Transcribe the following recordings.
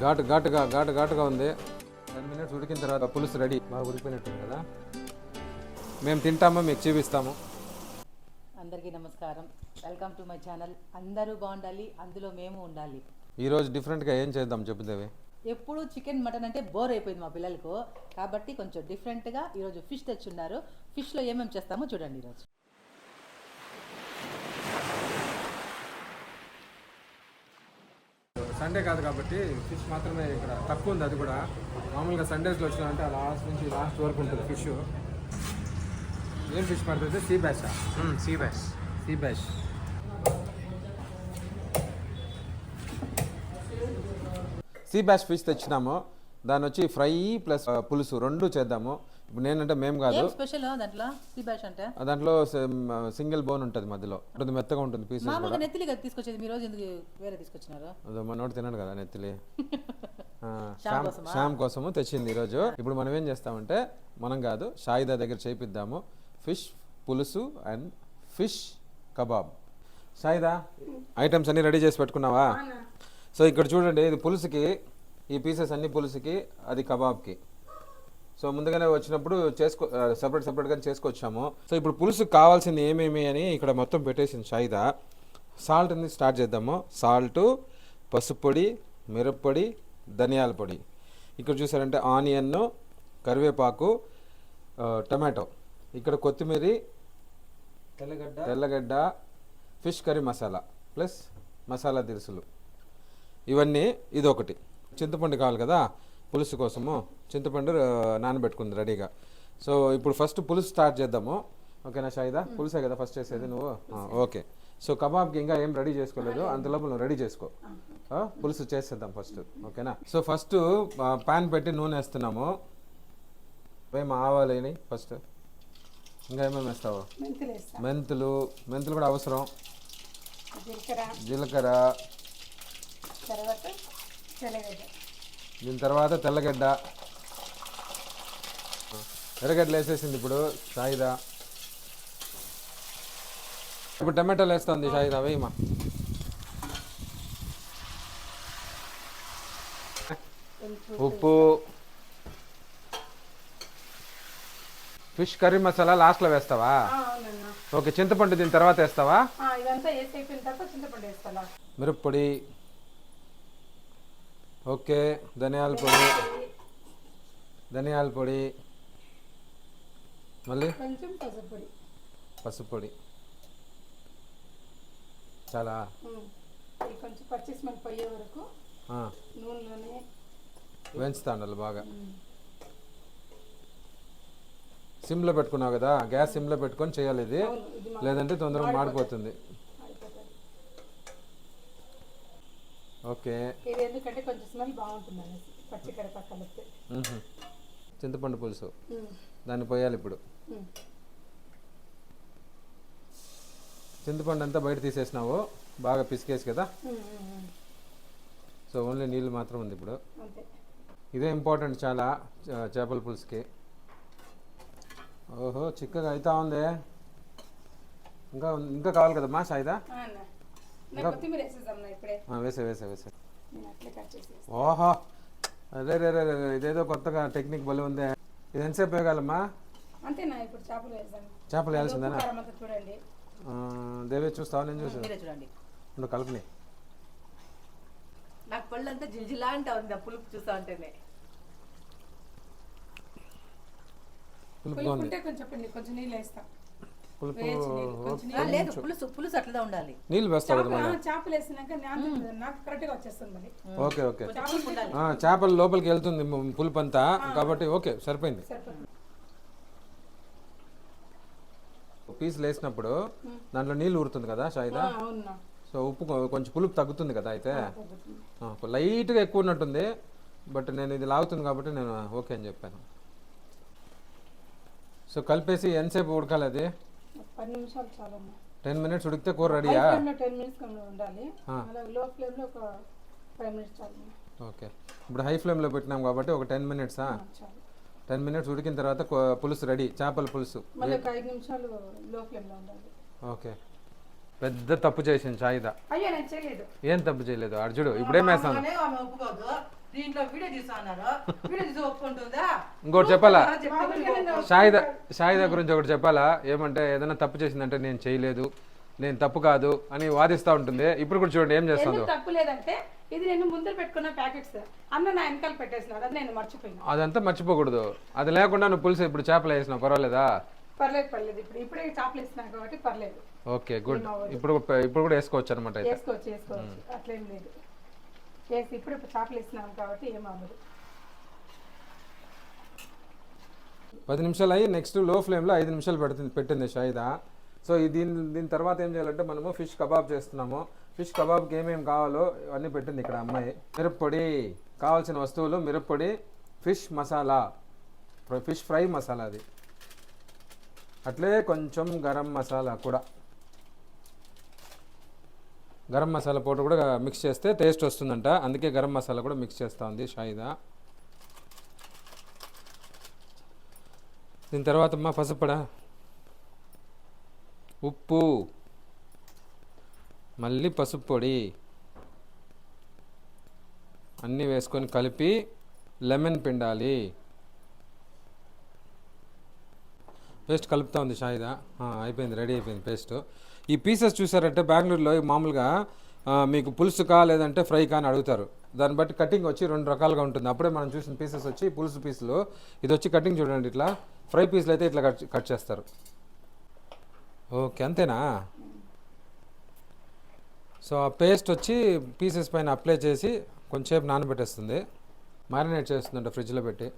ఘాటుగా ఉంది. 10 minutes ఉడికిన తర్వాత పులుసు రెడీ. బాగా ఉడికిపోయినట్టుంది కదా. మేము తింటామో మీకు చూపిస్తాము. అందరికీ నమస్కారం, వెల్కమ్ టు మై ఛానల్. అందరూ బాగుండాలి, అందులో మేము ఉండాలి. ఈరోజు డిఫరెంట్గా ఏం చేద్దాం చెప్పుదేవి. ఎప్పుడు చికెన్ మటన్ అంటే బోర్ అయిపోయింది మా పిల్లలకు, కాబట్టి కొంచెం డిఫరెంట్గా ఈరోజు ఫిష్ తెచ్చున్నారు. ఫిష్లో ఏమేమి చేస్తామో చూడండి. ఈరోజు సండే కాదు కాబట్టి ఫిష్ మాత్రమే ఇక్కడ తక్కువ ఉంది. అది కూడా మామూలుగా సండేస్లో వచ్చినారంటే లాస్ట్ నుంచి లాస్ట్ వరకు ఉంటుంది ఫిష్. ఏం ఫిష్ పడుతుంది? Sea bass. Sea bass fish తెచ్చినాము. దాన్ని వచ్చి ఫ్రై ప్లస్ పులుసు రెండు చేద్దాము. ఇప్పుడు నేనంటే మేము కాదు, స్పెషల్ దాంట్లో సీ బ్యాష్ అంటే దాంట్లో సింగిల్ బోన్ ఉంటుంది, మధ్యలో ఉంటుంది, మెత్తగా ఉంటుంది పీసెస్. మామూలుగా నెత్తిలి కదా తీసుకొచ్చేది, మీ రోజు ఎందుకు వేరే తీసుకొచ్చినారు? అదో మనోడు తిన్నాడు కదా నెత్తిలి. శ్యామ్ కోసము తెచ్చింది ఈరోజు. ఇప్పుడు మనం ఏం చేస్తామంటే, మనం కాదు షాయిదా దగ్గర చేపిద్దాము ఫిష్ పులుసు అండ్ ఫిష్ కబాబ్. షాయిదా, ఐటమ్స్ అన్ని రెడీ చేసి పెట్టుకున్నావా? సో ఇక్కడ చూడండి, ఇది పులుసుకి, ఈ పీసెస్ అన్ని పులుసుకి, అది కబాబ్కి. సో ముందుగానే వచ్చినప్పుడు సపరేట్గా చేసుకొచ్చాము. సో ఇప్పుడు పులుసుకి కావాల్సింది ఏమేమి అని ఇక్కడ మొత్తం పెట్టేసింది షాయిదా. సాల్ట్ అనేది స్టార్ట్ చేద్దాము. సాల్టు, పసుపు పొడి, మిరప్పొడి, ధనియాల పొడి. ఇక్కడ చూసారంటే ఆనియన్, కరివేపాకు, టమాటో, ఇక్కడ కొత్తిమీర, తెల్లగడ్డ, fish curry masala plus masala దినుసులు ఇవన్నీ. ఇదొకటి. చింతపండు కావాలి కదా పులుసు కోసము, చింతపండు నానబెట్టుకుంది రెడీగా. సో ఇప్పుడు ఫస్ట్ పులుసు స్టార్ట్ చేద్దాము. ఓకేనా షాయిదా? పులుసే కదా ఫస్ట్ చేసేది నువ్వు? ఓకే. సో కబాబ్కి ఇంకా ఏం రెడీ చేసుకోలేదు, అంతలోపు నువ్వు రెడీ చేసుకో. పులుసు చేసేద్దాం ఫస్ట్, ఓకేనా? సో ఫస్ట్ పాన్ పెట్టి నూనె వేస్తున్నాము. మేము ఆవాలని ఫస్ట్. ఇంకా ఏమేమి వేస్తావు? మెంతులు కూడా అవసరం. జీలకర్ర, దీని తర్వాత తెల్లగడ్డ, ఎర్రగడ్డలు వేసేసింది ఇప్పుడు షాయిదా. ఇప్పుడు టమాటాలు వేస్తుంది షాయిదా, వేయమా. ఉప్పు, ఫిష్ కర్రీ మసాలా లాస్ట్లో వేస్తావా? ఓకే. చింతపండు దీని తర్వాత వేస్తావా? మిరప్పొడి, ఓకే. ధనియాల పొడి, మళ్ళీ పసుపు పొడి. చాలా వేయించుతా ఉండాలి బాగా. సిమ్లో పెట్టుకున్నావు కదా, గ్యాస్ సిమ్లో పెట్టుకొని చేయాలి ఇది, లేదంటే తొందరగా మాడిపోతుంది. ఓకే. చింతపండు పులుసు దాన్ని పోయాలి ఇప్పుడు. చింతపండు అంతా బయట తీసేసినావు, బాగా పిసికేసి కదా. సో ఓన్లీ నీళ్ళు మాత్రం ఉంది ఇప్పుడు. ఇదే ఇంపార్టెంట్ చాలా చేపల పులుసుకి. ఓహో, చిక్కగా అవుతా ఉంది. ఇంకా కావాలి కదమ్మా షాయిదా? వేసే. ఓహో, అదే ఇదేదో కొత్తగా టెక్నిక్ బలి ఉంది. ఇది ఎంతసేపు వేయగలమ్మా? చేపలు వేయాల్సిందేనా? దేవే చూస్తావా? నేను చూసాను కలుపుని. నాకు పళ్ళు అంతా జిల్జిలా అంటా ఉంది ఆ పులుపు చూస్తా ఉంటేనే. పులుసు అట్లా ఉండాలి. నీళ్ళు వేస్తావు కదా? ఓకే. చేపలు లోపలికి వెళ్తుంది పులుపు అంతా, కాబట్టి ఓకే సరిపోయింది. పీసులు వేసినప్పుడు దాంట్లో నీళ్ళు ఊరుతుంది కదా షాయిదా. సో ఉప్పు కొంచెం పులుపు తగ్గుతుంది కదా. అయితే లైట్గా ఎక్కువ ఉన్నట్టుంది, బట్ నేను ఇది లాగుతుంది కాబట్టి నేను ఓకే అని చెప్పాను. సో కలిపేసి ఎంతసేపు ఉడకాలి అది? 10 నిమిషాలు చాలు. 10 minutes ఉడికితే కూర రెడీయా? 10 minutes ఉండాలి. లో ఫ్లేమ్లో ఒక 5 minutes చాలు. ఓకే. ఇప్పుడు హై ఫ్లేమ్లో పెట్టినాం కాబట్టి ఒక 10 minutes. 10 minutes ఉడికిన తర్వాత పులుసు రెడీ, చేపల పులుసు. మళ్ళీ 5 నిమిషాలు లో ఫ్లేమ్లో ఉండాలి. ఓకే. పెద్ద తప్పు చేసింది షాయిదా. అయ్యో నేను చేయలేదు. ఏం తప్పు చేయలేదు? అర్జుడు ఇప్పుడేం వేస్తాను? దీంట్లో వీడియో తీస్తా అన్నారు, వీడియో తీసి ఒప్పుకుంటుందా? ఇంకోటి చెప్పాలా చెప్తే షాయిదా గురించి ఒకటి చెప్పాలా, ఏమంటే ఏదైనా తప్పు చేసిందంటే నేను చేయలేదు, నేను తప్పు కాదు అని వాదిస్తూ ఉంటుంది. ఇప్పుడు కూడా చూడండి ఏం చేస్తుందో. ఎందుకు తప్పు లేదంటే ఇది నేను ముందర పెట్టుకున్న ప్యాకెట్స్ అన్న నా వెనకాల పెట్టేసినాడు, అది నేను మర్చిపోయినా. అదంతా మర్చిపోకూడదు. అది లేకుండా నువ్వు పులుసు ఇప్పుడు చేపలు వేసినావు, పర్వాలేదా? పర్లేదు ఇప్పుడే చాపలు ఇస్తున్నాను కాబట్టి పర్లేదు. Okay good. ఇప్పుడు కూడా వేసుకోవచ్చు అనమాట. అయితే వేసుకోవచ్చు అట్లేం లేదు. వేసి ఇప్పుడు చేపలు ఇస్తున్నాం కాబట్టి ఏమవ్వదు. 10 నిమిషాలు అయ్యి నెక్స్ట్ లో ఫ్లేమ్లో 5 నిమిషాలు పెట్టింది షాయిదా. సో దీని తర్వాత ఏం చేయాలంటే మనము ఫిష్ కబాబ్ చేస్తున్నాము. ఫిష్ కబాబ్కి ఏమేమి కావాలో అన్నీ పెట్టింది ఇక్కడ అమ్మాయి. మిరప్పొడి, కావాల్సిన వస్తువులు మిరప్పొడి, fish masala, fish fry masala అది, అట్లే కొంచెం గరం మసాలా కూడా, గరం మసాలా పౌడర్ కూడా మిక్స్ చేస్తే టేస్ట్ వస్తుందంట, అందుకే గరం మసాలా కూడా మిక్స్ చేస్తూ ఉంది షాయిదా. దీని తర్వాత అమ్మ పసుపొడి, ఉప్పు, మళ్ళీ పసుపు పొడి అన్నీ వేసుకొని కలిపి లెమన్ పిండాలి. పేస్ట్ కలుపుతా ఉంది షాయిదా. అయిపోయింది, రెడీ అయిపోయింది పేస్ట్. ఈ పీసెస్ చూసారంటే బెంగళూరులో మామూలుగా మీకు పులుసుకా లేదంటే ఫ్రైకా అని అడుగుతారు. దాన్ని బట్టి కటింగ్ వచ్చి 2 రకాలుగా ఉంటుంది. అప్పుడే మనం చూసిన పీసెస్ వచ్చి పులుసు పీసులు, ఇది వచ్చి కటింగ్ చూడండి ఇట్లా. ఫ్రై పీసులు అయితే ఇట్లా కట్ చేస్తారు. ఓకే అంతేనా? సో ఆ పేస్ట్ వచ్చి పీసెస్ పైన అప్లై చేసి కొంచెంసేపు నానబెట్టేస్తుంది, మ్యారినేట్ చేస్తుందంట ఫ్రిడ్జ్లో పెట్టి.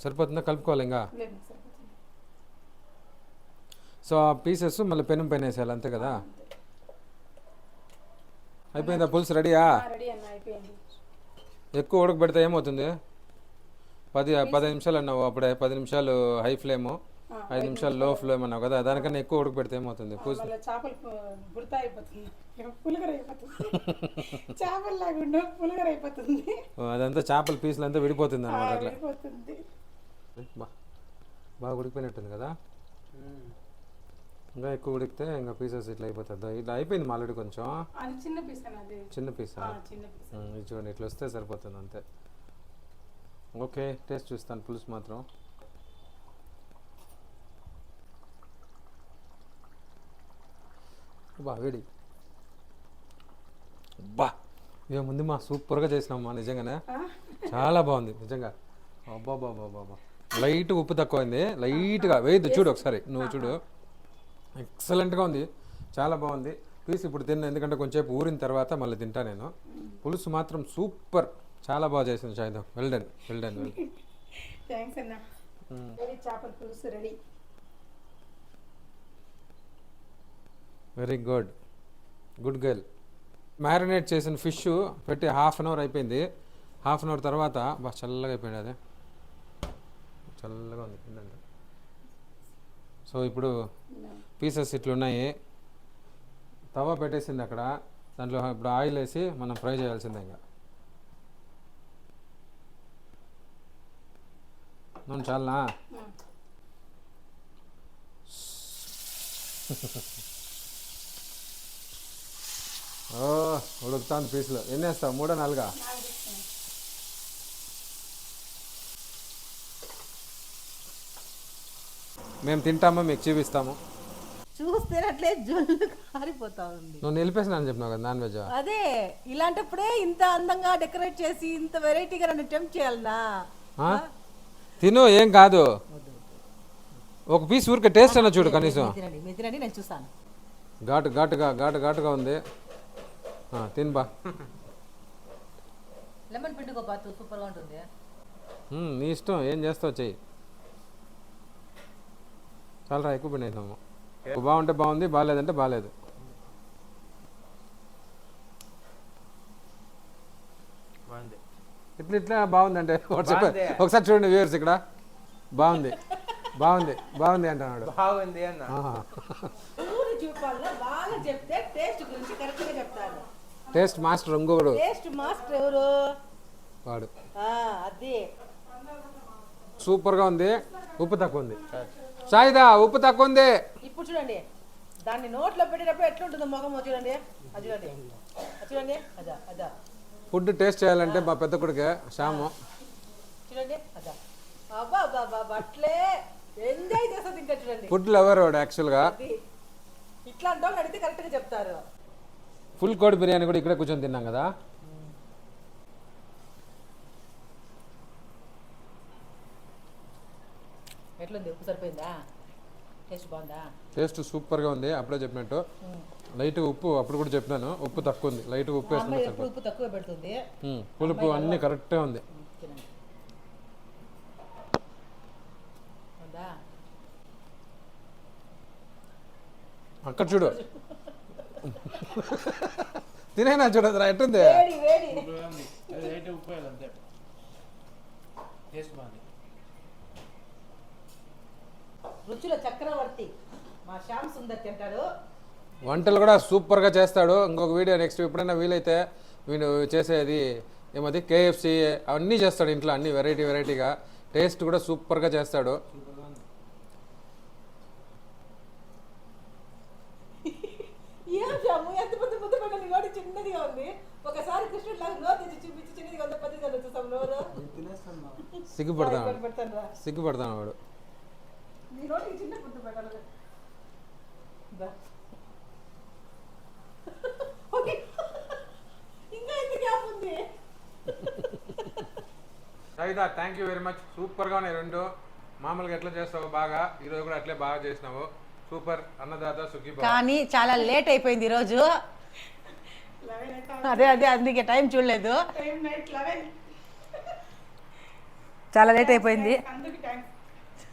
సరిపోతుందా? కలుపుకోవాలి ఇంకా. సో ఆ పీసెస్ మళ్ళీ పెనం పైన వేసేయాలి, అంతే కదా? అయిపోయిందా పులుసు? రెడీయా? ఎక్కువ ఉడకబెడితే ఏమవుతుంది? 10 నిమిషాలు అన్నావు అప్పుడే. 10 నిమిషాలు హై ఫ్లేము, 5 నిమిషాలు లో ఫ్లేమ్ అన్నావు కదా. దానికన్నా ఎక్కువ ఉడకబెడితే ఏమవుతుంది? అదంతా చేపల పీసులు అంతా విడిపోతుంది అనమాట. అట్లా బాగా ఉడికిపోయినట్టుంది కదా. ఇంకా ఎక్కువ ఉడికితే ఇంకా పీసెస్ ఇట్లా అయిపోతుంది. ఇట్లా అయిపోయింది ఆల్రెడీ కొంచెం చిన్న పీస్. ఇది చూడండి, ఇట్లా వస్తే సరిపోతుంది అంతే. ఓకే టేస్ట్ చూస్తాను పులుసు మాత్రం. బా వేడి, బా ఏముంది మా, సూపర్గా చేసినామా నిజంగానే. చాలా బాగుంది నిజంగా. అబ్బా బాబా బాబా, లైట్గా ఉప్పు తక్కువైంది, లైట్గా వేయద్దు. చూడు ఒకసారి, నువ్వు చూడు. ఎక్సలెంట్గా ఉంది, చాలా బాగుంది పీస్. ఇప్పుడు తిన్నా, ఎందుకంటే కొంచెంసేపు ఊరిన తర్వాత మళ్ళీ తింటా నేను. పులుసు మాత్రం సూపర్, చాలా బాగా చేసింది షాయిదా. Well done. థ్యాంక్స్ అన్న. చేపల పులుసు ready. Very good girl. Marinate చేసిన ఫిష్ పెట్టి ½ అన్ అవర్ అయిపోయింది. ½ అన్ అవర్ తర్వాత బాగా చల్లగా అయిపోయింది, అదే చల్లగా ఉంది తిందండి. సో ఇప్పుడు పీసెస్ ఇట్లున్నాయి, తవా పెట్టేసింది అక్కడ. దాంట్లో ఇప్పుడు ఆయిల్ వేసి మనం ఫ్రై చేయాల్సిందే. ఇంకా నూనె చాలనా? ఉడుకుతాను పీసులు. ఎన్ని వేస్తావు? 3 4? మేము తింటామో మీకు చూపిస్తాము. చూస్తే అట్లే జొల్లు కారిపోతా ఉంది. నువ్వు నిలిపేసిన అని చెప్పినావు కదా నాన్ వెజ్. అదే ఇలాంటప్పుడే ఇంత అందంగా డెకరేట్ చేసి ఇంత వెరైటీగా నన్ను టెంప్ట్ చేయాలనా? తిను, ఏం కాదు. ఒక పీస్ ఊరికే టేస్ట్ అన్న చూడు కనీసం. తినండి, నేను చూస్తాను. ఘాటుగా ఉంది. తినబా. లెమన్ పిండుకో బాతు, సూపర్గా ఉంటుంది. నీ ఇష్టం, ఏం చేస్తావు చెయ్యి. చాలా ఎక్కువ పిండేసినాము. బాగుంటే బాగుంది, బాగాలేదంటే బాగాలేదు. ఇట్లా బాగుందంటే ఒకసారి చూడండి వ్యూవర్స్, ఇక్కడ బాగుంది అంటున్నాడు. టేస్ట్ మాస్టర్ ఇంకొకడు. వాడు సూపర్గా ఉంది. ఉప్పు తక్కువ ఉంది షాయిదా, ఉప్పు తక్కువ ఉంది. ఇప్పుడు చూడండి, దాన్ని నోట్లో పెట్టేటప్పుడు ఎట్లుంటుందో మొగం చూడండి. అది చూడండి చూడండి అదా అదా ఫుడ్ టేస్ట్ చేయాలంటే మా పెద్ద కొడుకే శ్యాము చూడండి అదా అబ్బా అబ్బా అబ్బా అట్లే ఎంజాయ్ చేస్తుంది ఇంకా చూడండి ఫుడ్ లవర్ వాడు యాక్చువల్గా. అది ఇట్లాంటి వాళ్ళు అడిగితే కరెక్ట్గా చెప్తారు. ఫుల్ కోడి బిర్యానీ కూడా ఇక్కడే కూర్చొని తిన్నాం కదా. ఎట్లుంది ఉప్పు సరిపోయిందా టేస్ట్ బాగుందా టేస్ట్ సూపర్గా ఉంది. అప్పుడే చెప్పినట్టు లైట్ ఉప్పు అప్పుడు కూడా చెప్పినాను, ఉప్పు తక్కువ ఉంది. లైట్ ఉప్పు మా అమ్మాయి వేసుకుంటే ఎప్పుడు ఉప్పు తక్కువ పెడుతుంది. పులుపు అన్నీ కరెక్ట్గా ఉంది. తినండి ఉందా అక్కడ చూడు తినేనా చూడదురా ఎట్టుంది. వేడి వేడి అది లైట్ ఉప్పు వేయాలి అంతే. టేస్ట్ బాగుంది. రుచుల చక్రవర్తి మా శ్యామ్ సుందర్ తింటాడు. వంటలు కూడా సూపర్గా చేస్తాడు. ఇంకొక వీడియో నెక్స్ట్ ఎప్పుడైనా వీలైతే వీడు చేసేది ఏమది కేఎఫ్సి అవన్నీ చేస్తాడు ఇంట్లో, అన్ని వెరైటీగా. టేస్ట్ కూడా సూపర్గా చేస్తాడు. ఏం శ్యాము ఎంత పెద్ద ముద్ద పెట్టాలి నోటి చిన్నదిగా ఉంది. ఒకసారి కృష్ణుడు లాగా నోరు తెచ్చి చూపించి చిన్నదిగా ఉంది పెద్దగా వచ్చేసాం నోరు. సిగ్గుపడతాడు పెడతాను రా సిగ్గుపడతాను వాడు. నీ నోటికి చిన్న ముద్ద పెట్టాలి. దా. ఓకే. ఇంకా ఎంత గ్యాప్ ఉంది. Saida thank you very much. సూపర్గా ఉన్నాయి రెండు. మామూలుగా ఎట్లా చేస్తావు బాగా, ఈరోజు కూడా అట్లే బాగా చేసినావు. సూపర్. అన్నదాత సుఖీభవ. కానీ చాలా లేట్ అయిపోయింది ఈరోజు. అదే అదే అందుకే టైం చూడలేదు. టైం నైట్ 11 చాలా లేట్ అయిపోయింది. అందుకు థ్యాంక్స్.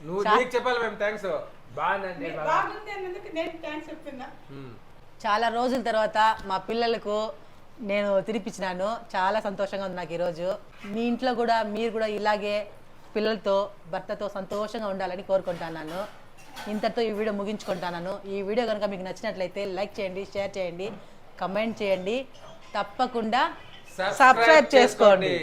నువ్వు నీకు చెప్పాలి మేము థ్యాంక్స్. బాగుందండి. మీరు బాగుంది అన్నందుకు నేను థ్యాంక్స్ చెప్తున్నా. చాలా రోజుల తర్వాత మా పిల్లలకు నేను తినిపించినాను. చాలా సంతోషంగా ఉంది నాకు ఈరోజు. మీ ఇంట్లో కూడా మీరు కూడా ఇలాగే పిల్లలతో భర్తతో సంతోషంగా ఉండాలని కోరుకుంటున్నాను. ఇంతటితో ఈ వీడియో ముగించుకుంటున్నాను. ఈ వీడియో కనుక మీకు నచ్చినట్లయితే లైక్ చేయండి, షేర్ చేయండి, కమెంట్ చేయండి, తప్పకుండా సబ్స్క్రైబ్ చేసుకోండి.